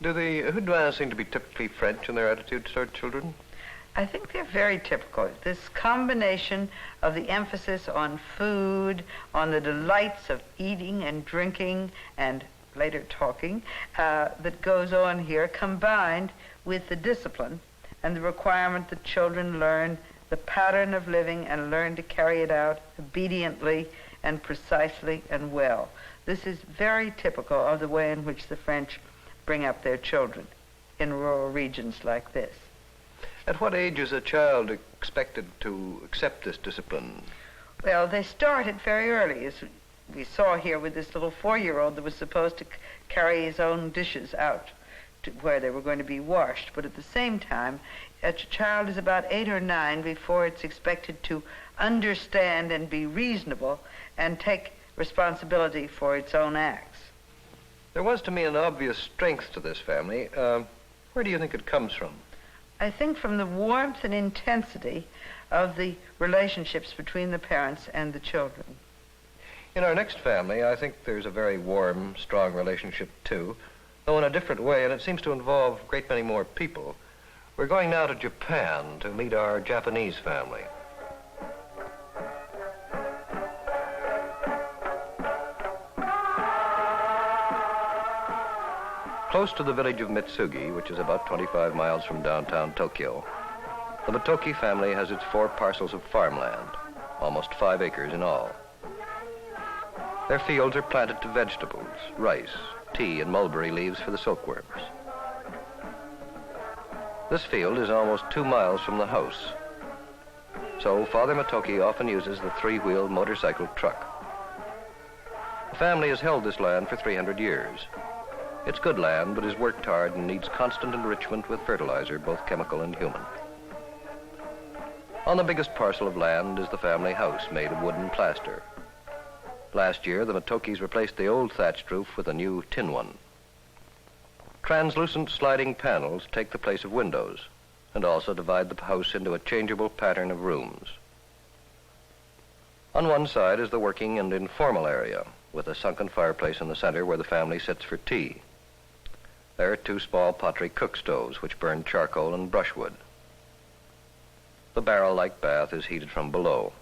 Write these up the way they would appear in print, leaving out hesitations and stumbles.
Do the Houdouins seem to be typically French in their attitude toward children? I think they're very typical. This combination of the emphasis on food, on the delights of eating and drinking and later talking that goes on here, combined with the discipline and the requirement that children learn the pattern of living and learn to carry it out obediently and precisely and well. This is very typical of the way in which the French bring up their children in rural regions like this. At what age is a child expected to accept this discipline? Well, they started very early, as we saw here with this little 4-year-old that was supposed to carry his own dishes out to where they were going to be washed. But at the same time, a child is about 8 or 9 before it's expected to understand and be reasonable and take responsibility for its own acts. There was to me an obvious strength to this family. Where do you think it comes from? I think from the warmth and intensity of the relationships between the parents and the children. In our next family, I think there's a very warm, strong relationship too, though in a different way, and it seems to involve a great many more people. We're going now to Japan to meet our Japanese family. Close to the village of Mitsugi, which is about 25 miles from downtown Tokyo, the Motoki family has its 4 parcels of farmland, almost 5 acres in all. Their fields are planted to vegetables, rice, tea, and mulberry leaves for the silkworms. This field is almost 2 miles from the house, so Father Motoki often uses the 3-wheeled motorcycle truck. The family has held this land for 300 years. It's good land, but is worked hard and needs constant enrichment with fertilizer, both chemical and human. On the biggest parcel of land is the family house made of wood and plaster. Last year, the Motokis replaced the old thatched roof with a new tin one. Translucent sliding panels take the place of windows and also divide the house into a changeable pattern of rooms. On one side is the working and informal area, with a sunken fireplace in the center where the family sits for tea. There are 2 small pottery cook stoves which burn charcoal and brushwood. The barrel-like bath is heated from below.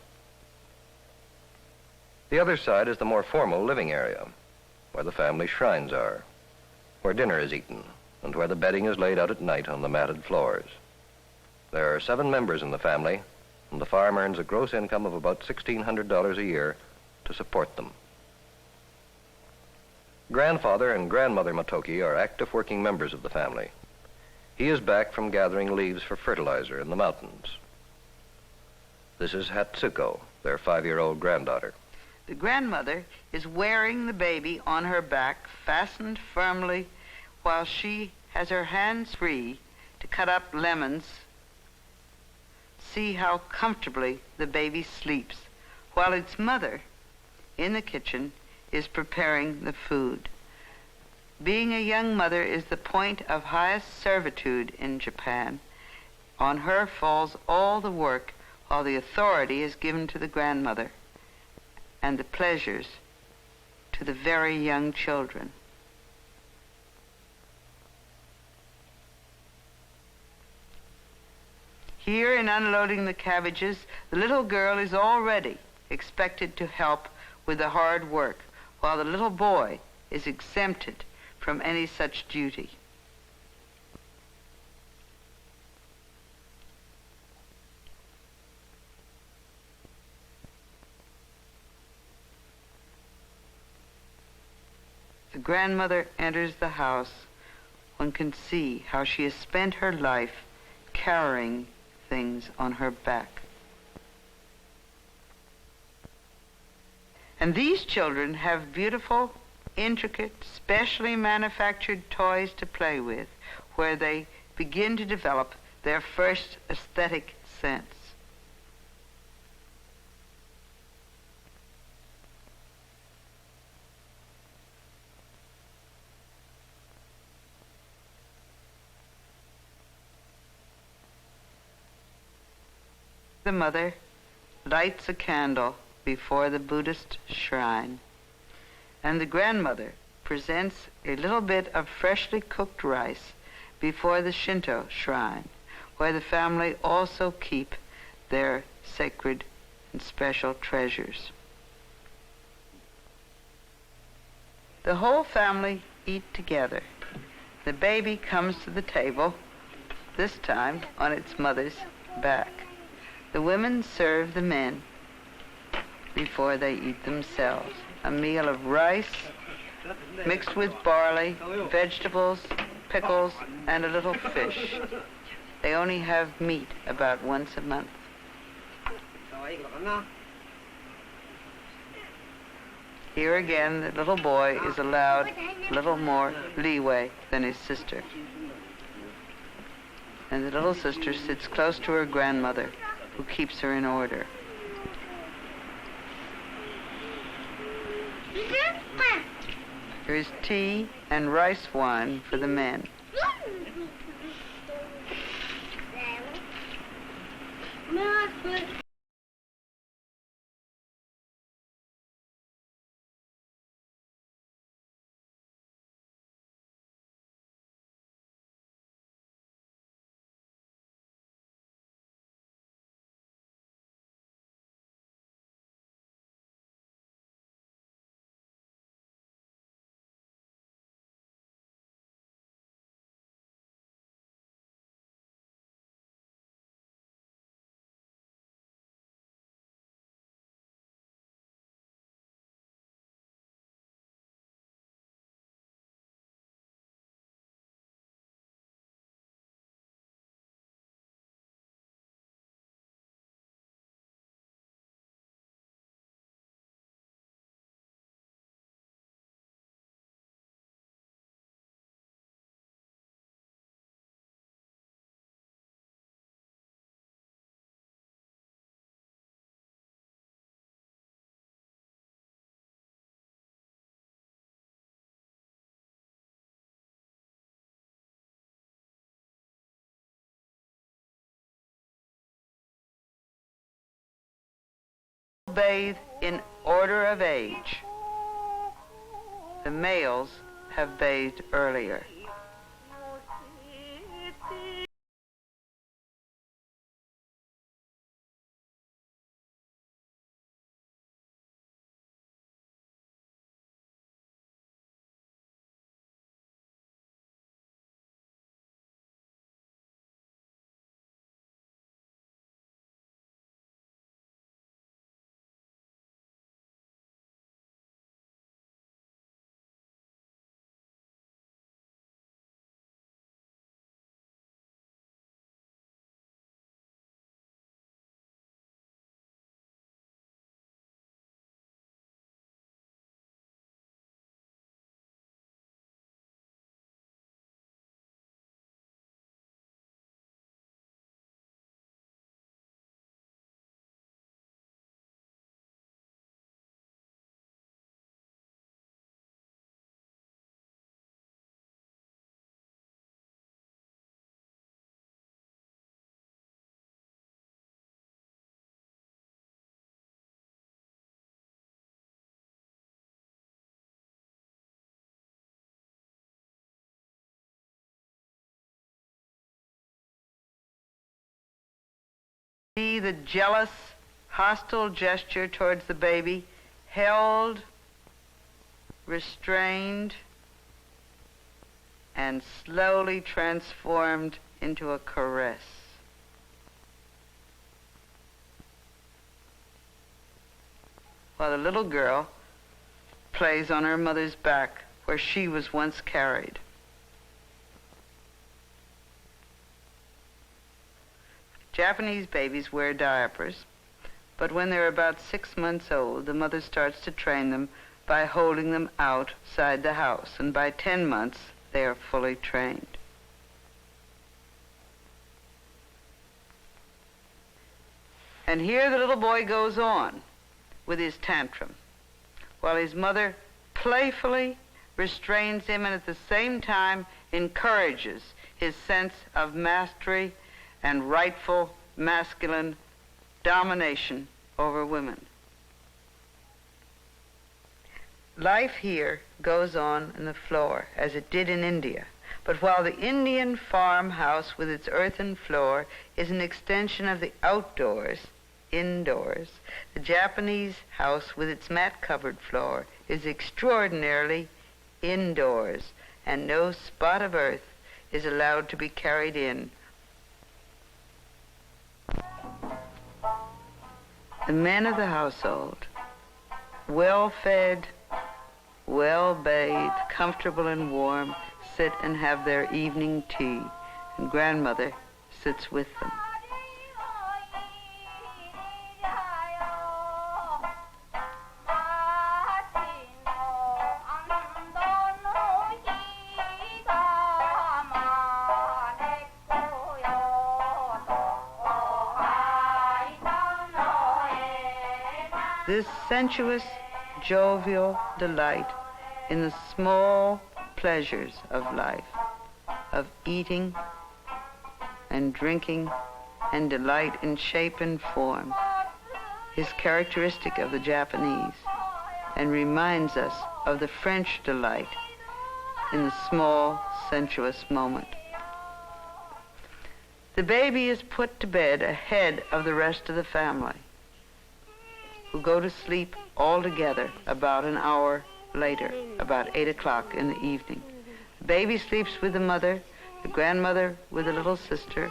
The other side is the more formal living area, where the family shrines are, where dinner is eaten, and where the bedding is laid out at night on the matted floors. There are 7 members in the family, and the farm earns a gross income of about $1,600 a year to support them. Grandfather and Grandmother Motoki are active working members of the family. He is back from gathering leaves for fertilizer in the mountains. This is Hatsuko, their 5-year-old granddaughter. The grandmother is wearing the baby on her back, fastened firmly, while she has her hands free to cut up lemons. See how comfortably the baby sleeps, while its mother, in the kitchen, is preparing the food. Being a young mother is the point of highest servitude in Japan. On her falls all the work, while the authority is given to the grandmother, and the pleasures to the very young children. Here, in unloading the cabbages, the little girl is already expected to help with the hard work, while the little boy is exempted from any such duty. The grandmother enters the house. One can see how she has spent her life carrying things on her back. And these children have beautiful, intricate, specially manufactured toys to play with, where they begin to develop their first aesthetic sense. The mother lights a candle before the Buddhist shrine, and the grandmother presents a little bit of freshly cooked rice before the Shinto shrine, where the family also keep their sacred and special treasures. The whole family eat together. The baby comes to the table, this time on its mother's back. The women serve the men before they eat themselves. A meal of rice mixed with barley, vegetables, pickles, and a little fish. They only have meat about once a month. Here again, the little boy is allowed a little more leeway than his sister. And the little sister sits close to her grandmother, who keeps her in order. There is tea and rice wine for the men. Bathe in order of age. The males have bathed earlier. See the jealous, hostile gesture towards the baby, held, restrained, and slowly transformed into a caress. While the little girl plays on her mother's back where she was once carried. Japanese babies wear diapers, but when they're about 6 months old, the mother starts to train them by holding them outside the house, and by 10 months, they are fully trained. And here the little boy goes on with his tantrum, while his mother playfully restrains him and at the same time encourages his sense of mastery and rightful masculine domination over women. life here goes on the floor, as it did in India. But while the Indian farmhouse with its earthen floor is an extension of the outdoors, indoors, the Japanese house with its mat-covered floor is extraordinarily indoors, and no spot of earth is allowed to be carried in. The men of the household, well-fed, well-bathed, comfortable and warm, sit and have their evening tea, and grandmother sits with them. This sensuous, jovial delight in the small pleasures of life, of eating and drinking and delight in shape and form, is characteristic of the Japanese and reminds us of the French delight in the small, sensuous moment. The baby is put to bed ahead of the rest of the family, who go to sleep all together about an hour later, about 8 o'clock in the evening. The baby sleeps with the mother, the grandmother with the little sister,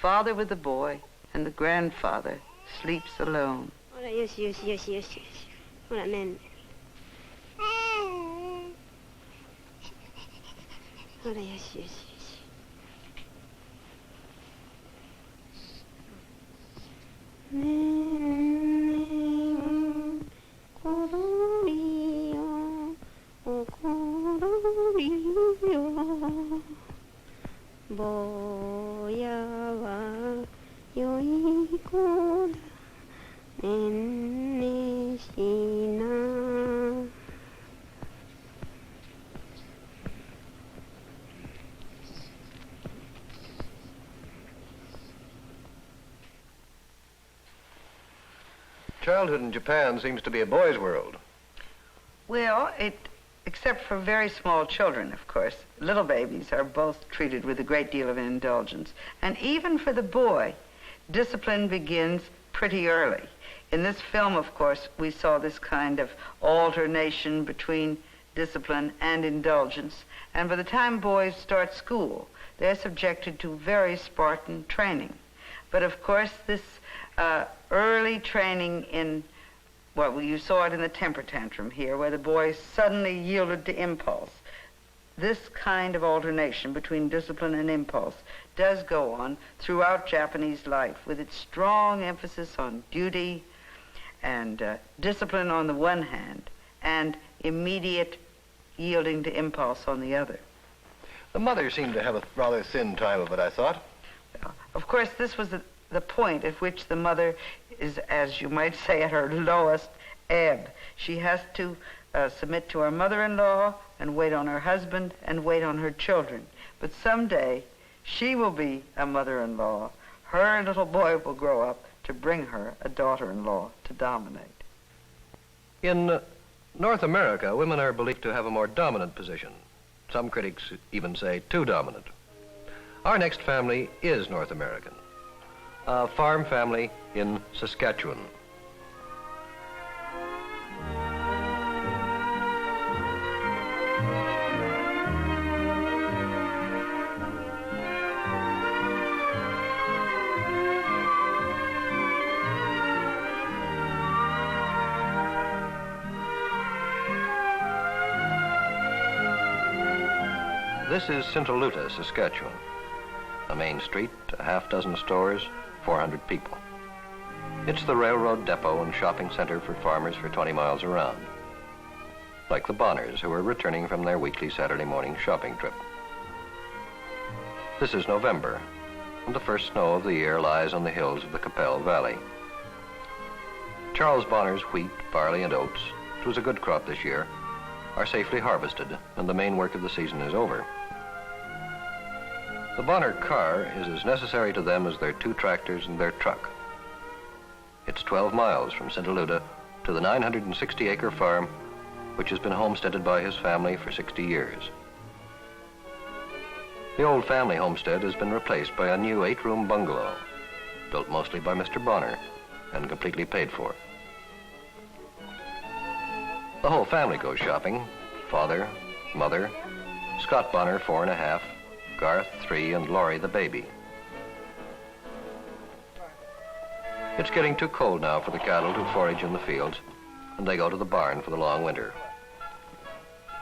father with the boy, and the grandfather sleeps alone. Childhood in Japan seems to be a boy's world. Well, except for very small children, of course. Little babies are both treated with a great deal of indulgence. And even for the boy, discipline begins pretty early. In this film, of course, we saw this kind of alternation between discipline and indulgence. And by the time boys start school, they're subjected to very Spartan training. But of course, this early training in, well, you saw it in the temper tantrum here, where the boy suddenly yielded to impulse. This kind of alternation between discipline and impulse does go on throughout Japanese life, with its strong emphasis on duty and discipline on the one hand, and immediate yielding to impulse on the other. The mother seemed to have a rather thin time of it, I thought. Well, of course, this was the point at which the mother is, as you might say, at her lowest ebb. She has to submit to her mother-in-law and wait on her husband and wait on her children. But someday she will be a mother-in-law. Her little boy will grow up to bring her a daughter-in-law to dominate. In North America, women are believed to have a more dominant position. Some critics even say too dominant. Our next family is North American, a farm family in Saskatchewan. This is Sintaluta, Saskatchewan. A main street, a half-dozen stores, 400 people. It's the railroad depot and shopping center for farmers for 20 miles around. Like the Bonners, who are returning from their weekly Saturday morning shopping trip. This is November, and the first snow of the year lies on the hills of the Qu'Appelle Valley. Charles Bonner's wheat, barley, and oats, which was a good crop this year, are safely harvested, and the main work of the season is over. The Bonner car is as necessary to them as their 2 tractors and their truck. It's 12 miles from Sintaluta to the 960-acre farm which has been homesteaded by his family for 60 years. The old family homestead has been replaced by a new 8-room bungalow, built mostly by Mr. Bonner and completely paid for. The whole family goes shopping: father, mother, Scott Bonner, 4 and a half, Garth, 3, and Laurie, the baby. It's getting too cold now for the cattle to forage in the fields, and they go to the barn for the long winter.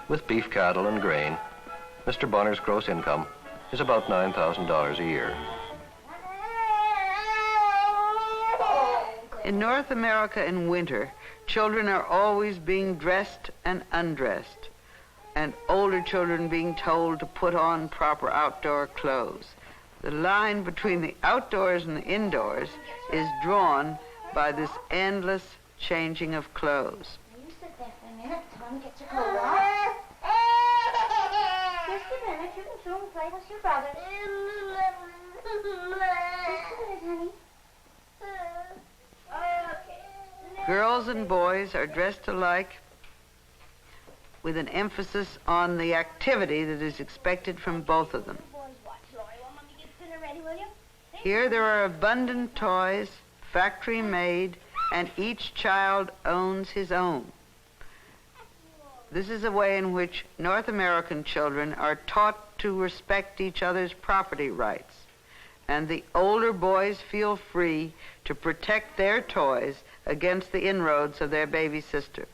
With beef cattle and grain, Mr. Bonner's gross income is about $9,000 a year. In North America in winter, children are always being dressed and undressed, and older children being told to put on proper outdoor clothes. The line between the outdoors and the indoors is drawn by this endless changing of clothes. You sit there for a minute. Tom gets your coat off. Just a minute. You can soon play with your brother. Just a minute, honey. Girls and boys are dressed alike, with an emphasis on the activity that is expected from both of them. Here there are abundant toys, factory-made, and each child owns his own. This is a way in which North American children are taught to respect each other's property rights, and the older boys feel free to protect their toys against the inroads of their baby sister.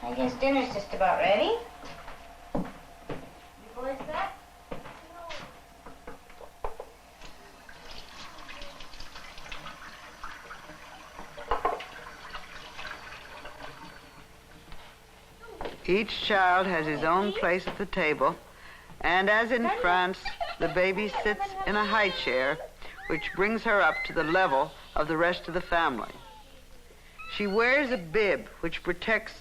I guess dinner's just about ready. You boys back? Each child has his own place at the table, and as in France, the baby sits in a high chair, which brings her up to the level of the rest of the family. She wears a bib which protects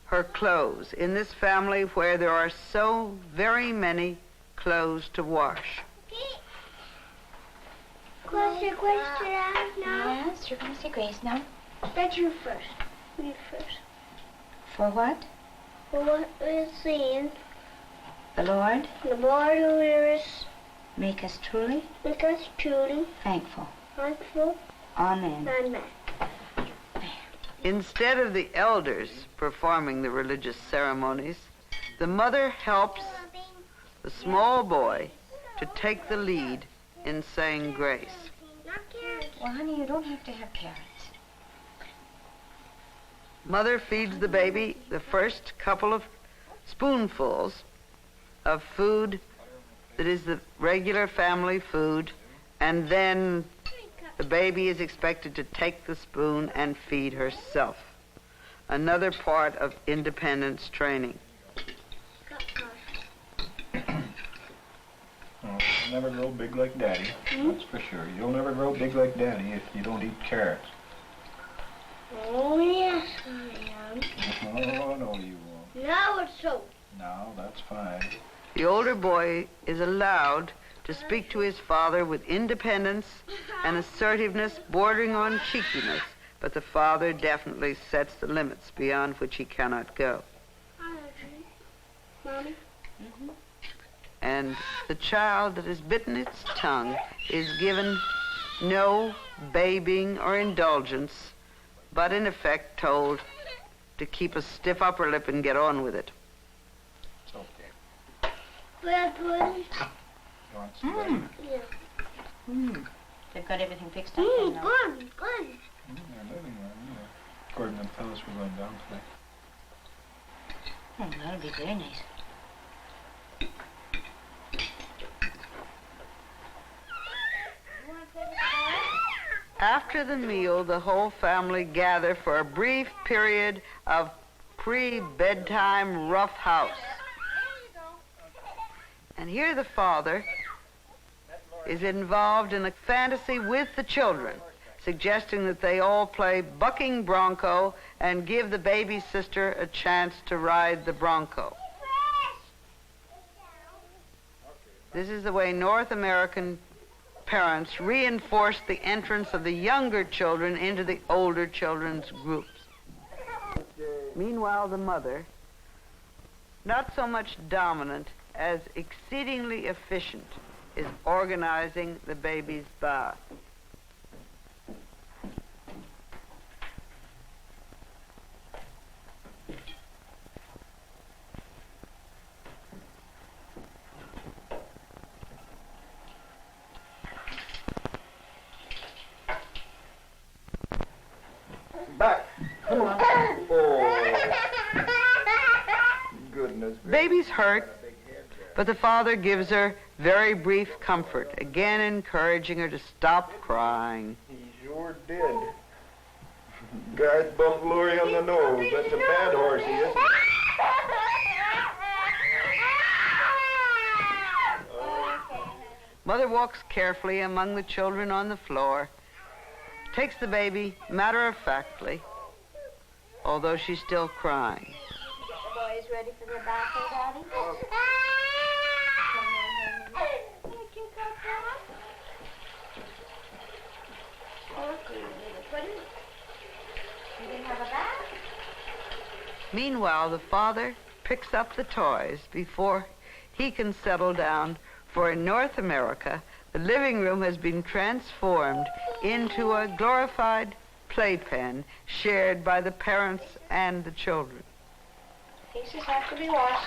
her clothes in this family where there are so very many clothes to wash. What's your question out now? Yes, you're going to say grace now. That's you first. You first. For what? For what we're seeing, The Lord the Lord who is make us truly make us truly thankful. thankful. Amen. Amen. Instead of the elders performing the religious ceremonies, the mother helps the small boy to take the lead in saying grace. Well, honey, you don't have to have carrots. Mother feeds the baby the first couple of spoonfuls of food that is the regular family food, and then the baby is expected to take the spoon and feed herself. Another part of independence training. Oh, you'll never grow big like Daddy, that's for sure. You'll never grow big like Daddy if you don't eat carrots. Oh, yes, I am. Oh, no, you won't. Now it's so. No, that's fine. The older boy is allowed to speak to his father with independence and assertiveness bordering on cheekiness, but the father definitely sets the limits beyond which he cannot go. Mommy? And the child that has bitten its tongue is given no babying or indulgence, but in effect told to keep a stiff upper lip and get on with it. It's okay. Bread pudding? You want some bread? Yeah. They've got everything fixed up there now. Good, good. They're living room, yeah. Gordon and Phyllis were going down today. Oh, that'll be very nice. After the meal, the whole family gather for a brief period of pre-bedtime rough house. And here the father is involved in a fantasy with the children, suggesting that they all play bucking bronco and give the baby sister a chance to ride the bronco. This is the way North American parents reinforce the entrance of the younger children into the older children's groups. Meanwhile, the mother, not so much dominant as exceedingly efficient, is organizing the baby's bath. Back. Come on. Oh. Goodness. Baby's hurt, but the father gives her very brief comfort, again encouraging her to stop crying. He sure did. Guy's bumped Lori on the nose. That's a bad horse, he is. Mother walks carefully among the children on the floor, takes the baby matter-of-factly, although she's still crying. Boys ready for their bath, Daddy? You didn't have a bath? Meanwhile, the father picks up the toys before he can settle down, for in North America, the living room has been transformed into a glorified playpen shared by the parents and the children. Pieces have to be washed.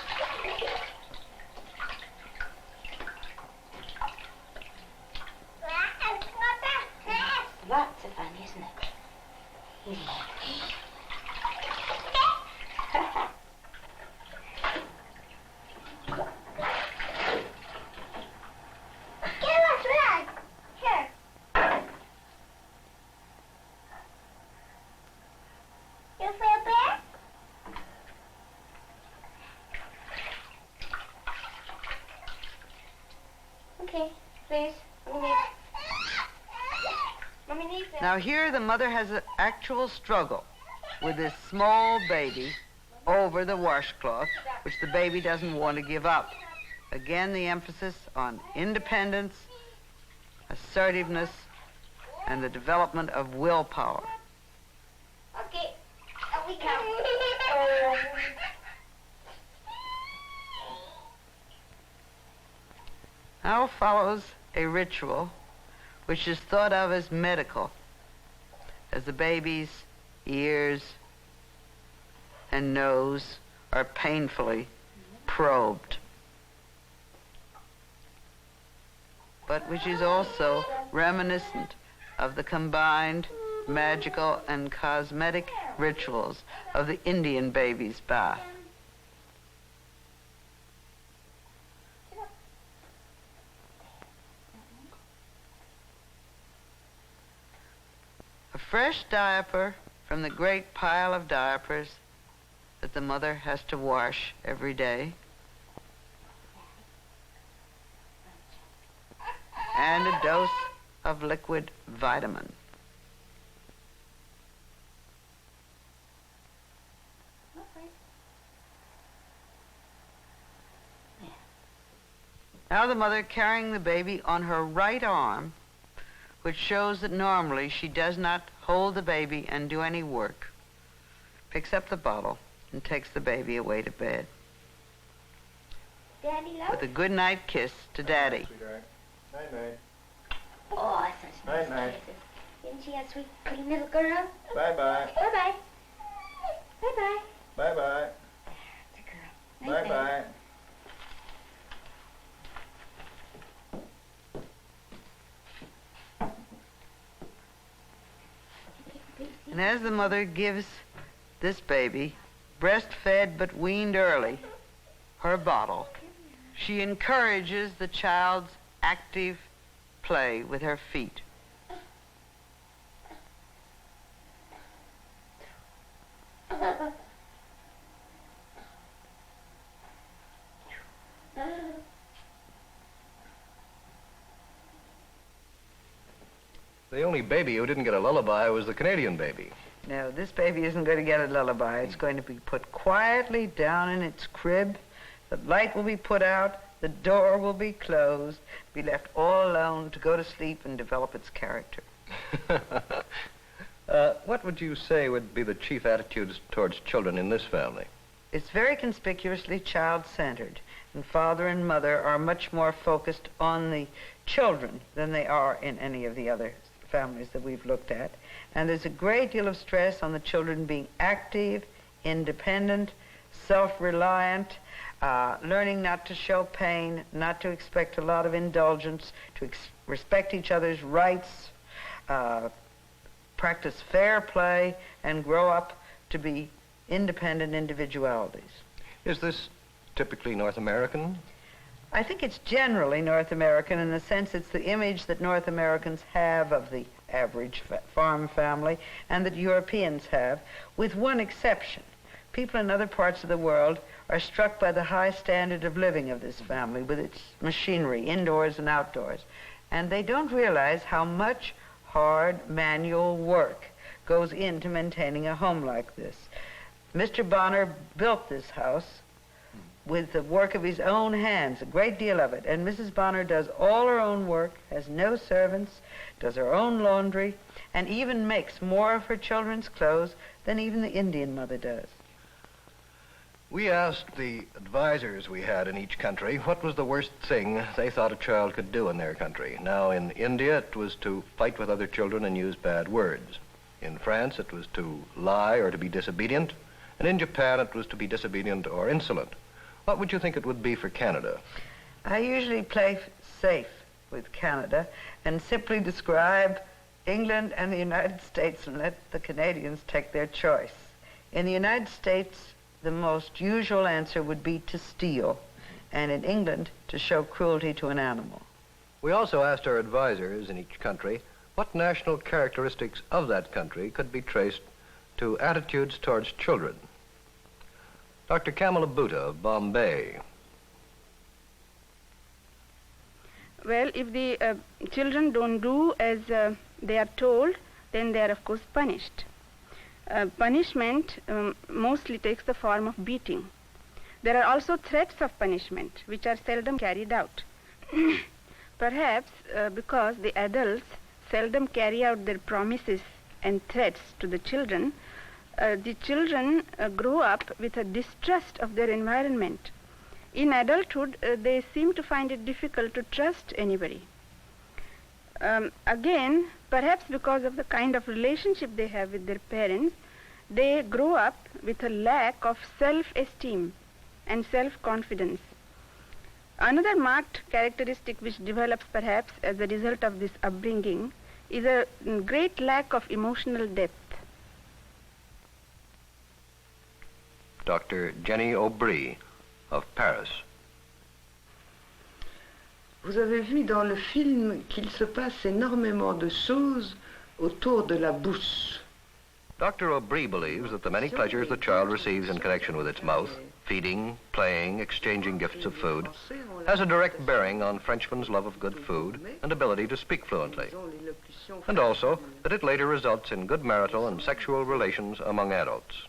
Lots of fun, isn't it? Okay, please. Mommy needs it. Now here the mother has an actual struggle with this small baby over the washcloth, which the baby doesn't want to give up. Again, the emphasis on independence, assertiveness, and the development of willpower. Okay, up we come. Now follows a ritual which is thought of as medical, as the baby's ears and nose are painfully probed, but which is also reminiscent of the combined magical and cosmetic rituals of the Indian baby's bath. A fresh diaper from the great pile of diapers that the mother has to wash every day, and a dose of liquid vitamin. Now the mother carrying the baby on her right arm, which shows that normally she does not hold the baby and do any work, picks up the bottle and takes the baby away to bed. Daddy, love? With a good night kiss to Daddy. Sweetheart. Night-night. Oh, such nice Night-night. kisses. Isn't she a sweet, pretty little girl? Bye-bye. Bye-bye. Bye-bye. Bye-bye. That's a girl. Night-night. Bye-bye. And as the mother gives this baby, breastfed but weaned early, her bottle, she encourages the child's active play with her feet. The only baby who didn't get a lullaby was the Canadian baby. No, this baby isn't going to get a lullaby. It's going to be put quietly down in its crib. The light will be put out. The door will be closed. Be left all alone to go to sleep and develop its character. What would you say would be the chief attitudes towards children in this family? It's very conspicuously child-centered, and father and mother are much more focused on the children than they are in any of the other families that we've looked at. And there's a great deal of stress on the children being active, independent, self-reliant, learning not to show pain, not to expect a lot of indulgence, to respect each other's rights, practice fair play, and grow up to be independent individualities. Is this typically North American? I think it's generally North American in the sense it's the image that North Americans have of the average farm family and that Europeans have, with one exception. People in other parts of the world are struck by the high standard of living of this family with its machinery, indoors and outdoors. And they don't realize how much hard manual work goes into maintaining a home like this. Mr. Bonner built this house with the work of his own hands, a great deal of it. And Mrs. Bonner does all her own work, has no servants, does her own laundry, and even makes more of her children's clothes than even the Indian mother does. We asked the advisors we had in each country what was the worst thing they thought a child could do in their country. Now, in India, it was to fight with other children and use bad words. In France, it was to lie or to be disobedient. And in Japan, it was to be disobedient or insolent. What would you think it would be for Canada? I usually play safe with Canada and simply describe England and the United States and let the Canadians take their choice. In the United States, the most usual answer would be to steal, and in England, to show cruelty to an animal. We also asked our advisors in each country what national characteristics of that country could be traced to attitudes towards children. Dr. Kamala Bhutta of Bombay. Well, if the children don't do as they are told, then they are of course punished. Punishment mostly takes the form of beating. There are also threats of punishment, which are seldom carried out. Perhaps because the adults seldom carry out their promises and threats to the children grow up with a distrust of their environment. In adulthood, they seem to find it difficult to trust anybody. Again, perhaps because of the kind of relationship they have with their parents, they grow up with a lack of self-esteem and self-confidence. Another marked characteristic which develops perhaps as a result of this upbringing is a great lack of emotional depth. Dr. Jenny Aubry of Paris. Vous avez vu dans le film qu'il se passe énormément de choses autour de la bouche. Dr. Aubry believes that the many pleasures the child receives in connection with its mouth, feeding, playing, exchanging gifts of food, has a direct bearing on Frenchmen's love of good food and ability to speak fluently, and also that it later results in good marital and sexual relations among adults.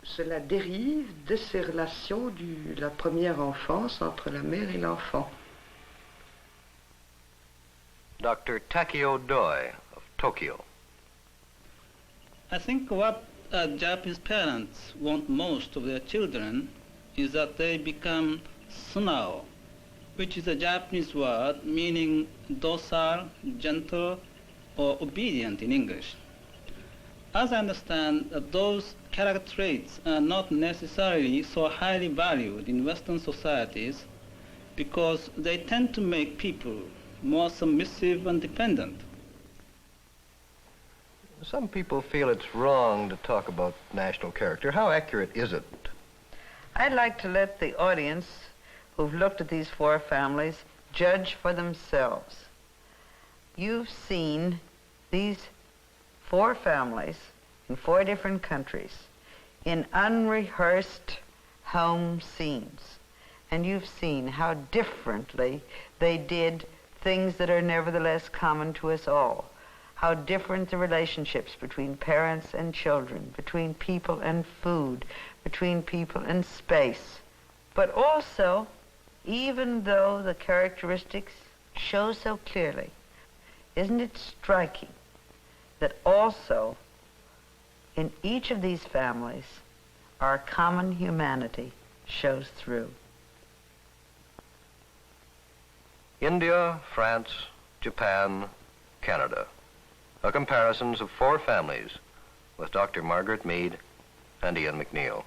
Cela dérive de ces relations de la première enfance entre la mère et l'enfant. Dr. Takio Doi of Tokyo. I think what Japanese parents want most of their children is that they become sunao, which is a Japanese word meaning docile, gentle, or obedient in English. As I understand, those character traits are not necessarily so highly valued in Western societies because they tend to make people more submissive and dependent. Some people feel it's wrong to talk about national character. How accurate is it? I'd like to let the audience who've looked at these four families judge for themselves. You've seen these four families in four different countries in unrehearsed home scenes. And you've seen how differently they did things that are nevertheless common to us all. how different the relationships between parents and children, between people and food, between people and space. But also, even though the characteristics show so clearly, isn't it striking that also in each of these families our common humanity shows through? India, France, Japan, Canada. A comparisons of 4 families with Dr. Margaret Mead and Ian McNeill.